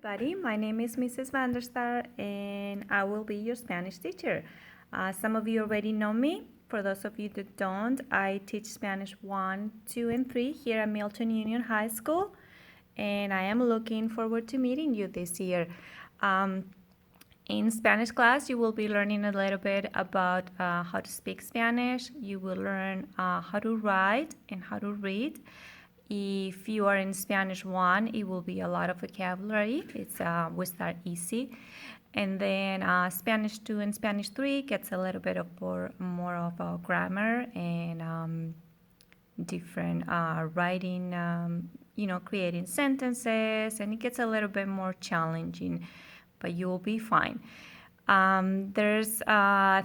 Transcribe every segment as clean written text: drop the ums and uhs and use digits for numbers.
everybody. My name is Mrs. Vanderstar and I will be your Spanish teacher. Some of you already know me. For those of you that don't, I teach Spanish 1, 2, and 3 here at Milton-Union High School, and I am looking forward to meeting you this year. In Spanish class, you will be learning a little bit about how to speak Spanish. You will learn how to write and how to read. If you are in Spanish 1, it will be a lot of vocabulary. We start easy. And then Spanish 2 and Spanish 3 gets a little bit of more of a grammar and different writing, creating sentences, and it gets a little bit more challenging, but you will be fine. There's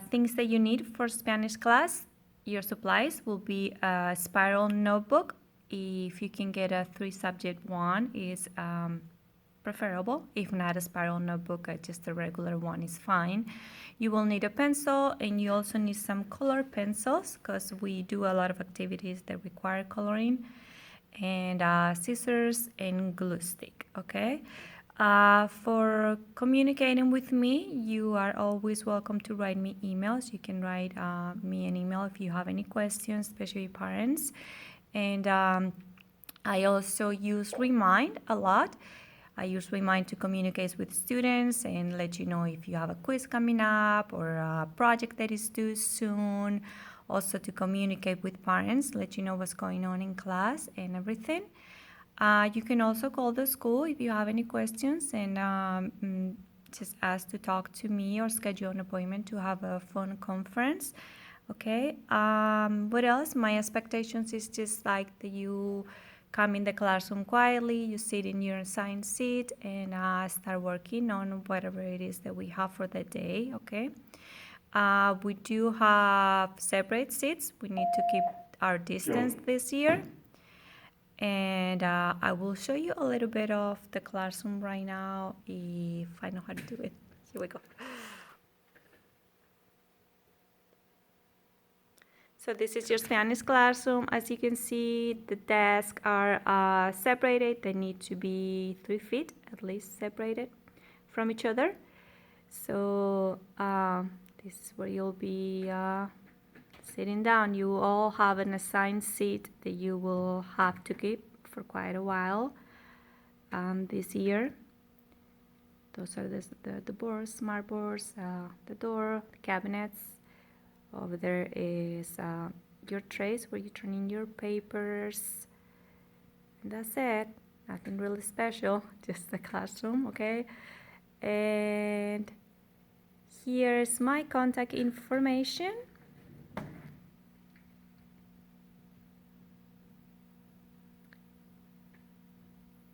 things that you need for Spanish class. Your supplies will be a spiral notebook. If you can get a 3-subject one, is preferable. If not, a spiral notebook, just a regular one is fine. You will need a pencil, and you also need some color pencils because we do a lot of activities that require coloring, and scissors and glue stick. Okay. For communicating with me, you are always welcome to write me emails. You can write me an email if you have any questions, especially parents. And I also use Remind a lot. I use Remind to communicate with students and let you know if you have a quiz coming up or a project that is due soon. Also to communicate with parents, let you know what's going on in class and everything. You can also call the school if you have any questions and just ask to talk to me or schedule an appointment to have a phone conference. Okay, what else? My expectations is just like that you come in the classroom quietly, you sit in your assigned seat and start working on whatever it is that we have for the day, okay? We do have separate seats. We need to keep our distance this year. And I will show you a little bit of the classroom right now if I know how to do it. Here we go. So this is your Spanish classroom. As you can see, the desks are separated. They need to be 3 feet at least separated from each other. So this is where you'll be sitting down. You all have an assigned seat that you will have to keep for quite a while this year. Those are the boards, smart boards, the door, the cabinets. Over there is your trays where you turn in your papers. And that's it. Nothing really special, just the classroom, okay? And here's my contact information.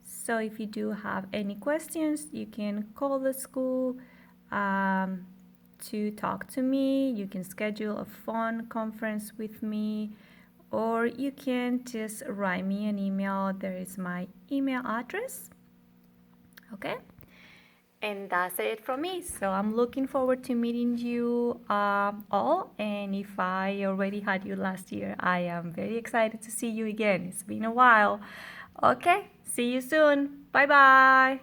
So if you do have any questions, you can call the school to talk to me. You can schedule a phone conference with me, or you can just write me an email. There is my email address. Okay, and that's it from me. So I'm looking forward to meeting you all, and if I already had you last year, I am very excited to see you again. It's been a while. Okay, see you soon. Bye bye.